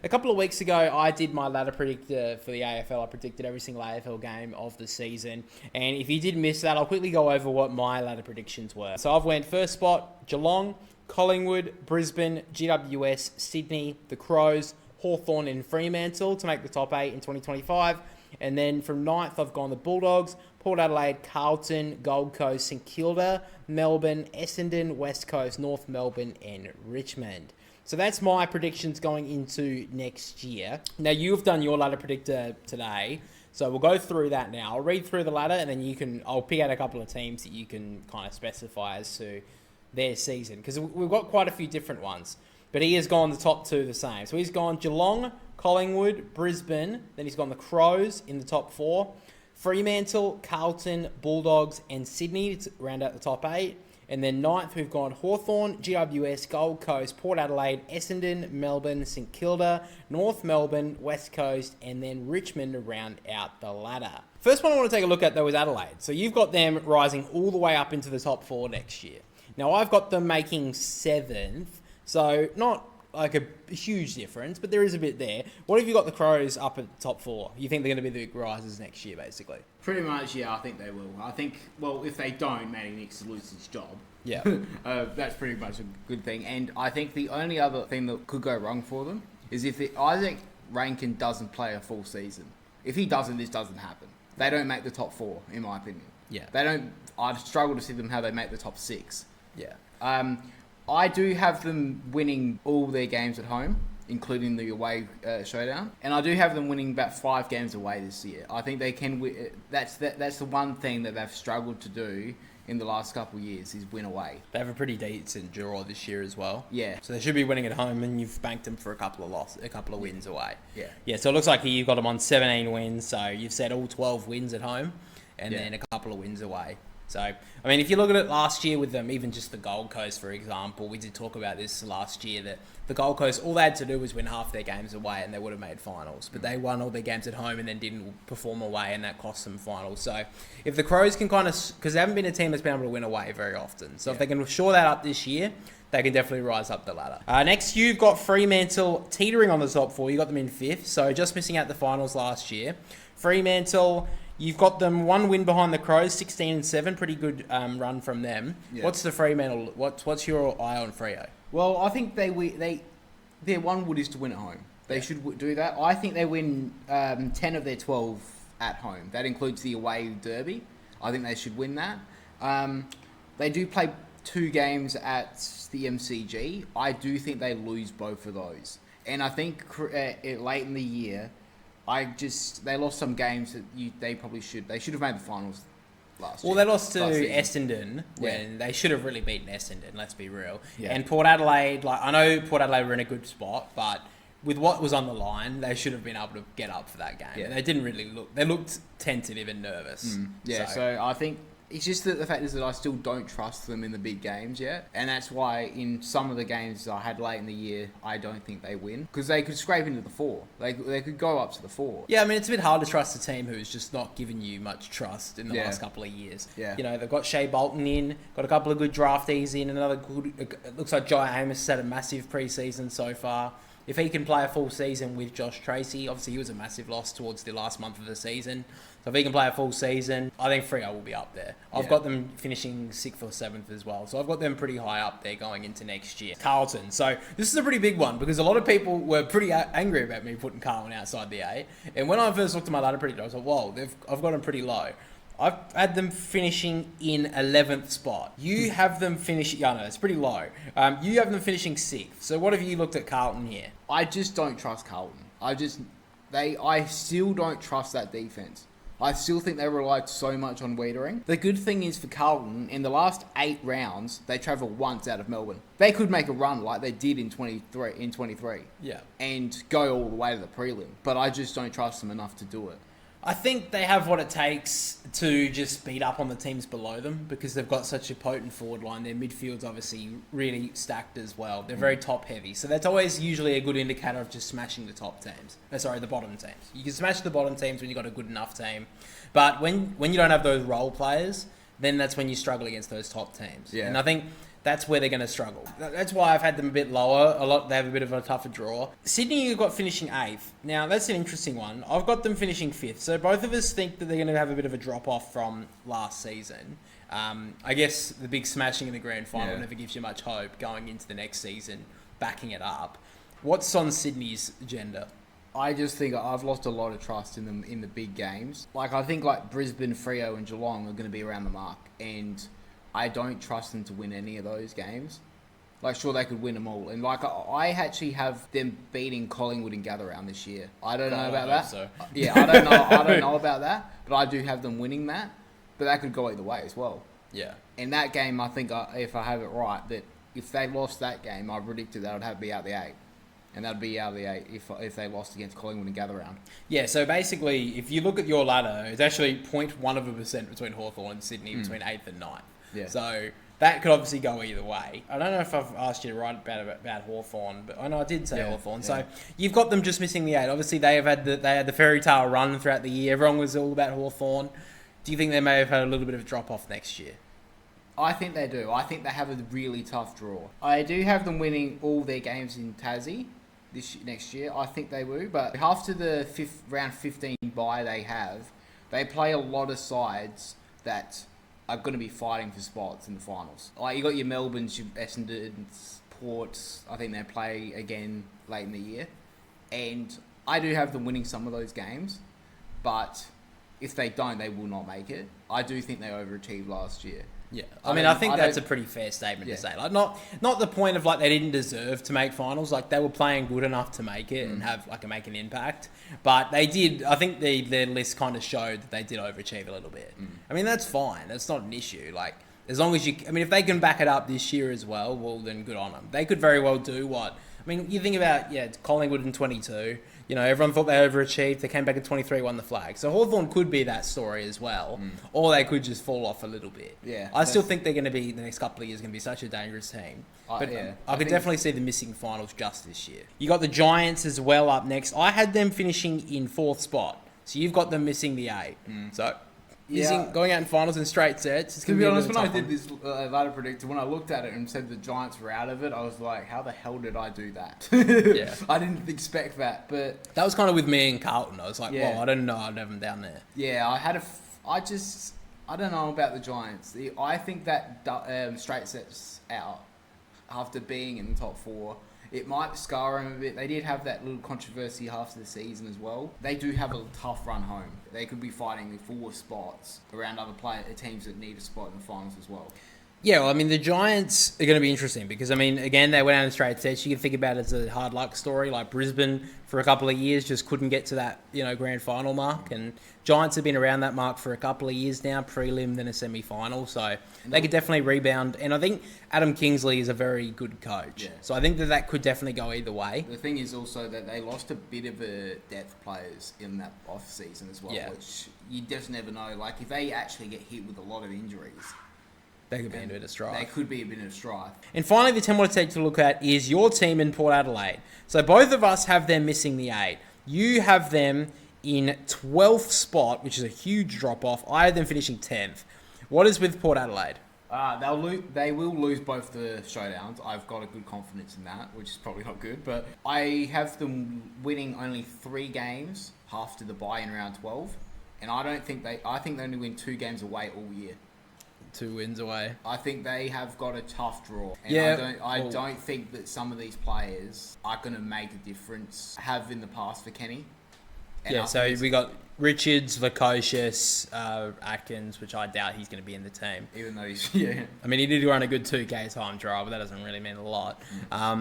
A couple of weeks ago, I did my ladder predictor for the AFL. I predicted every single AFL game of the season. And if you did miss that, I'll quickly go over what my ladder predictions were. So I've went first spot, Geelong, Collingwood, Brisbane, GWS, Sydney, the Crows, Hawthorn and Fremantle to make the top 8 in 2025. And then from 9th, I've gone the Bulldogs, Port Adelaide, Carlton, Gold Coast, St Kilda, Melbourne, Essendon, West Coast, North Melbourne and Richmond. So that's my predictions going into next year. Now, you've done your ladder predictor today, so we'll go through that now. I'll read through the ladder, and then I'll pick out a couple of teams that you can kind of specify as to their season, because we've got quite a few different ones. But he has gone the top 2 the same. So he's gone Geelong, Collingwood, Brisbane, then he's gone the Crows in the top 4, Fremantle, Carlton, Bulldogs, and Sydney to round out the top 8. And then 9th, we've gone Hawthorn, GWS, Gold Coast, Port Adelaide, Essendon, Melbourne, St Kilda, North Melbourne, West Coast, and then Richmond to round out the ladder. First one I want to take a look at, though, is Adelaide. So you've got them rising all the way up into the top 4 next year. Now, I've got them making 7th, so not like a huge difference, but there is a bit there. What have you got the Crows up at top 4? You think they're going to be the big risers next year, basically? Pretty much, yeah, I think they will. I think, well, if they don't, Matty Nicks will lose his job. Yeah. That's pretty much a good thing. And I think the only other thing that could go wrong for them is if Isaac Rankin doesn't play a full season. If he doesn't, this doesn't happen. They don't make the top 4, in my opinion. Yeah. They don't. I'd struggle to see them how they make the top 6. Yeah. I do have them winning all their games at home, including the away showdown, and I do have them winning about 5 games away this year. I think they can win. That's the one thing that they've struggled to do in the last couple of years is win away. They have a pretty decent draw this year as well. Yeah. So they should be winning at home, and you've banked them for a couple of wins away. Yeah. Yeah. So it looks like you've got them on 17 wins. So you've said all 12 wins at home, and then a couple of wins away. So, I mean, if you look at it last year with them, even just the Gold Coast, for example, we did talk about this last year, that the Gold Coast, all they had to do was win half their games away and they would have made finals. But they won all their games at home and then didn't perform away, and that cost them finals. So, if the Crows can kind of, because they haven't been a team that's been able to win away very often. So, if they can shore that up this year, they can definitely rise up the ladder. Next, you've got Fremantle teetering on the top 4. You got them in 5th, so just missing out the finals last year. Fremantle, you've got them 1 win behind the Crows, 16-7, pretty good run from them. Yeah. What's the Fremantle? What's your eye on Freo? Well, I think their one wood is to win at home. They should do that. I think they win 10 of their 12 at home. That includes the away derby. I think they should win that. They do play 2 games at the MCG. I do think they lose both of those. And I think late in the year, they lost some games that they probably should. They should have made the finals last year. Well, they lost to Essendon when they should have really beaten Essendon, let's be real. Yeah. And Port Adelaide, I know Port Adelaide were in a good spot, but with what was on the line, they should have been able to get up for that game. Yeah. They didn't really they looked tentative and nervous. Yeah, so I think it's just that the fact is that I still don't trust them in the big games yet. And that's why in some of the games I had late in the year, I don't think they win. Because they could scrape into the 4. They could go up to the 4. Yeah, I mean, it's a bit hard to trust a team who's just not given you much trust in the last couple of years. Yeah. You know, they've got Shea Bolton in, got a couple of good draftees in, it looks like Jai Amos has had a massive pre-season so far. If he can play a full season with Josh Tracy, obviously he was a massive loss towards the last month of the season. So if he can play a full season, I think Freo will be up there. I've got them finishing 6th or 7th as well. So I've got them pretty high up there going into next year. Carlton. So this is a pretty big one because a lot of people were pretty angry about me putting Carlton outside the 8. And when I first looked at my ladder predictor, I was like, whoa, I've got them pretty low. I've had them finishing in 11th spot. You have them finishing... Yeah, no, it's pretty low. You have them finishing 6th. So what have you looked at Carlton here? I just don't trust Carlton. I still don't trust that defence. I still think they relied so much on Wiedering. The good thing is for Carlton, in the last 8 rounds, they travel once out of Melbourne. They could make a run like they did in 23. Yeah. And go all the way to the prelim. But I just don't trust them enough to do it. I think they have what it takes to just beat up on the teams below them because they've got such a potent forward line. Their midfield's obviously really stacked as well. They're very top heavy. So that's always usually a good indicator of just smashing the the bottom teams. You can smash the bottom teams when you've got a good enough team. But when you don't have those role players, then that's when you struggle against those top teams. Yeah. And I think that's where they're going to struggle. That's why I've had them a bit lower. They have a bit of a tougher draw. Sydney, you've got finishing 8th. Now, that's an interesting one. I've got them finishing 5th. So both of us think that they're going to have a bit of a drop-off from last season. I guess the big smashing in the grand final never gives you much hope going into the next season, backing it up. What's on Sydney's agenda? I just think I've lost a lot of trust in them in the big games. Like, I think like Brisbane, Freo and Geelong are going to be around the mark. And I don't trust them to win any of those games. Like, sure, they could win them all. And, like, I actually have them beating Collingwood in Gather-Round this year. I don't know about that. So. Yeah, I don't know. I don't know about that. But I do have them winning that. But that could go either way as well. Yeah. In that game, I think, if I have it right, that if they lost that game, I predicted that would have to be out the 8. And that'd be out of the 8 if they lost against Collingwood in Gather-Round. Yeah, so basically, if you look at your ladder, it's actually 0.1% between Hawthorn and Sydney, between 8th and 9th. Yeah. So that could obviously go either way. I don't know if I've asked you to write about Hawthorn, but I know I did say Hawthorn. Yeah. So you've got them just missing the 8. Obviously, they had the fairy tale run throughout the year. Everyone was all about Hawthorn. Do you think they may have had a little bit of a drop off next year? I think they do. I think they have a really tough draw. I do have them winning all their games in Tassie next year. I think they will, but after the round 15 bye they play a lot of sides that are going to be fighting for spots in the finals. Like, you got your Melbournes, your Essendons, Ports. I think they play again late in the year. And I do have them winning some of those games. But if they don't, they will not make it. I do think they overachieved last year. Yeah, I think that's a pretty fair statement to say. Like, not the point of like they didn't deserve to make finals. Like, they were playing good enough to make it and have make an impact. But they did. I think their list kind of showed that they did overachieve a little bit. I mean, that's fine. That's not an issue. Like, as long as if they can back it up this year as well, then good on them. They could very well do what. I mean, you think about Collingwood in 22. Everyone thought they overachieved. They came back in 23, won the flag. So Hawthorn could be that story as well. Or they could just fall off a little bit. Yeah, I still think they're going to be, the next couple of years, going to be such a dangerous team. But I could definitely see them missing finals just this year. You got the Giants as well up next. I had them finishing in 4th spot. So you've got them missing the 8. So going out in finals in straight sets. To be honest, when I did this ladder predictor, when I looked at it and said the Giants were out of it, I was like, how the hell did I do that? I didn't expect that, but that was kind of with me and Carlton. I was like, well, I don't know, I'd have them down there. Yeah, I don't know about the Giants. I think that straight sets out after being in the top 4. It might scar them a bit. They did have that little controversy after the season as well. They do have a tough run home. They could be fighting for spots around other teams that need a spot in the finals as well. Yeah, well, I mean, the Giants are going to be interesting because, I mean, again, they went out in straight sets. You can think about it as a hard luck story. Like Brisbane, for a couple of years, just couldn't get to that, grand final mark. And Giants have been around that mark for a couple of years now, prelim, then a semi-final. So they could definitely rebound. And I think Adam Kingsley is a very good coach. Yeah. So I think that could definitely go either way. The thing is also that they lost a bit of a depth players in that off-season as well, which you just never know. Like, if they actually get hit with a lot of injuries, they could be in a bit of strife. They could be a bit of strife. And finally, the 10 I want to take to look at is your team in Port Adelaide. So both of us have them missing the 8. You have them in 12th spot, which is a huge drop-off. I have them finishing 10th. What is with Port Adelaide? They will lose both the showdowns. I've got a good confidence in that, which is probably not good. But I have them winning only 3 games after the bye in round 12. And I think they only win 2 games away all year. 2 wins away. I think they have got a tough draw. And I don't think that some of these players are going to make a difference. Have in the past for Kenny. And so we got Richards, Lukosius, Atkins, which I doubt he's going to be in the team. Even though he's, I mean, he did run a good 2K time trial, but that doesn't really mean a lot. I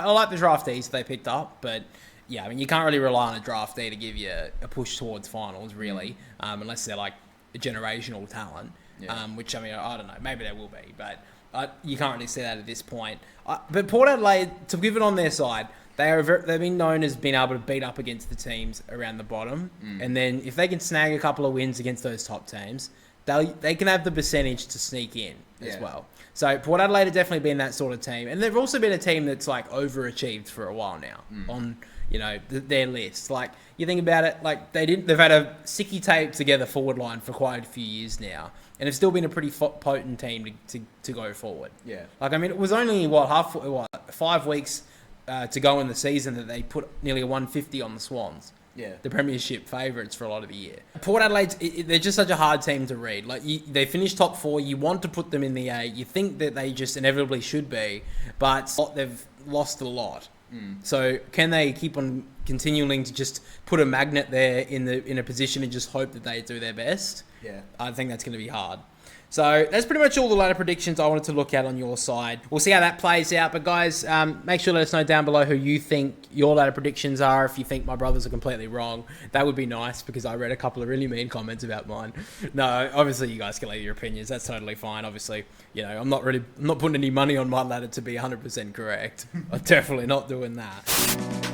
like the draftees they picked up, but I mean, you can't really rely on a draftee to give you a push towards finals, really, unless they're like a generational talent. Which, I mean, I don't know. Maybe they will be, but you can't really see that at this point. But Port Adelaide, to give it on their side, they've been known as being able to beat up against the teams around the bottom. And then if they can snag a couple of wins against those top teams, they can have the percentage to sneak in as well. So Port Adelaide have definitely been that sort of team. And they've also been a team that's like overachieved for a while now on you know, their list. Like, you think about it, like, they've had a sicky tape together forward line for quite a few years now, and it's still been a pretty potent team to go forward. Yeah. Like, I mean, it was only, 5 weeks to go in the season that they put nearly a 150 on the Swans. Yeah. The premiership favourites for a lot of the year. Port Adelaide, they're just such a hard team to read. Like, they finished top 4. You want to put them in the A. You think that they just inevitably should be, but they've lost a lot. So can they keep on continuing to just put a magnet there in a position and just hope that they do their best? Yeah. I think that's going to be hard. So that's pretty much all the ladder predictions I wanted to look at on your side. We'll see how that plays out. But guys, make sure to let us know down below who you think your ladder predictions are. If you think my brothers are completely wrong, that would be nice, because I read a couple of really mean comments about mine. No, obviously you guys can leave your opinions. That's totally fine. Obviously, you know, I'm not putting any money on my ladder to be 100% correct. I'm definitely not doing that.